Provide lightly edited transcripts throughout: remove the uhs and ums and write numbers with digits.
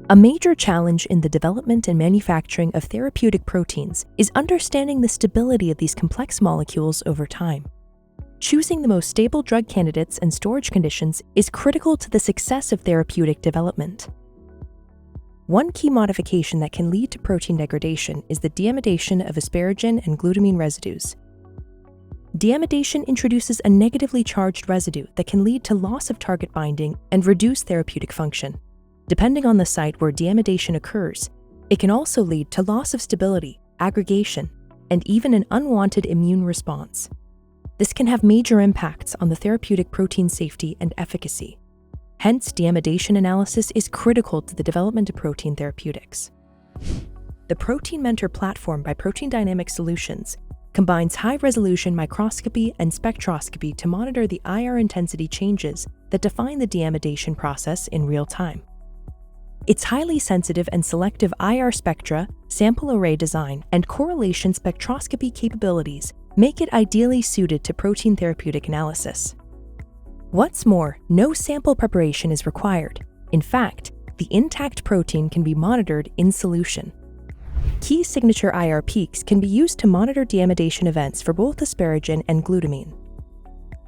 A major challenge in the development and manufacturing of therapeutic proteins is understanding the stability of these complex molecules over time. Choosing the most stable drug candidates and storage conditions is critical to the success of therapeutic development. One key modification that can lead to protein degradation is the deamidation of asparagine and glutamine residues. Deamidation introduces a negatively charged residue that can lead to loss of target binding and reduce therapeutic function. Depending on the site where deamidation occurs, it can also lead to loss of stability, aggregation, and even an unwanted immune response. This can have major impacts on the therapeutic protein safety and efficacy. Hence, deamidation analysis is critical to the development of protein therapeutics. The ProteinMentor platform by Protein Dynamic Solutions combines high-resolution microscopy and spectroscopy to monitor the IR intensity changes that define the deamidation process in real time. Its highly sensitive and selective IR spectra, sample array design, and correlation spectroscopy capabilities make it ideally suited to protein therapeutic analysis. What's more, no sample preparation is required. In fact, the intact protein can be monitored in solution. Key signature IR peaks can be used to monitor deamidation events for both asparagine and glutamine.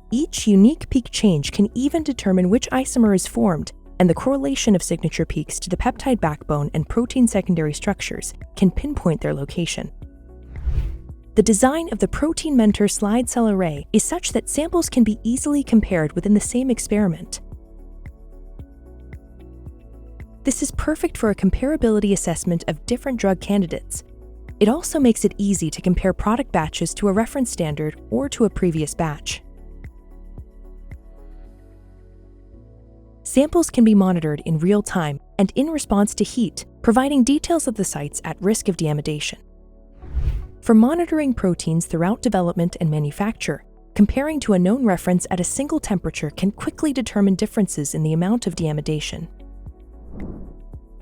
Each unique peak change can even determine which isomer is formed, and the correlation of signature peaks to the peptide backbone and protein secondary structures can pinpoint their location. The design of the ProteinMentor slide cell array is such that samples can be easily compared within the same experiment. This is perfect for a comparability assessment of different drug candidates. It also makes it easy to compare product batches to a reference standard or to a previous batch. Samples can be monitored in real time and in response to heat, providing details of the sites at risk of deamidation. For monitoring proteins throughout development and manufacture, comparing to a known reference at a single temperature can quickly determine differences in the amount of deamidation.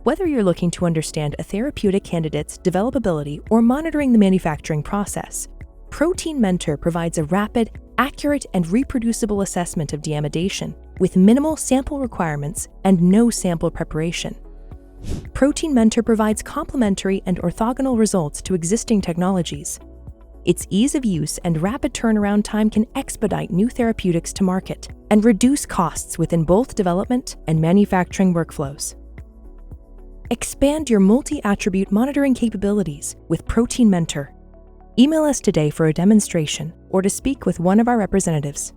Whether you're looking to understand a therapeutic candidate's developability or monitoring the manufacturing process, ProteinMentor provides a rapid, accurate, and reproducible assessment of deamidation with minimal sample requirements and no sample preparation. ProteinMentor provides complementary and orthogonal results to existing technologies. Its ease of use and rapid turnaround time can expedite new therapeutics to market and reduce costs within both development and manufacturing workflows. Expand your multi-attribute monitoring capabilities with ProteinMentor. Email us today for a demonstration or to speak with one of our representatives.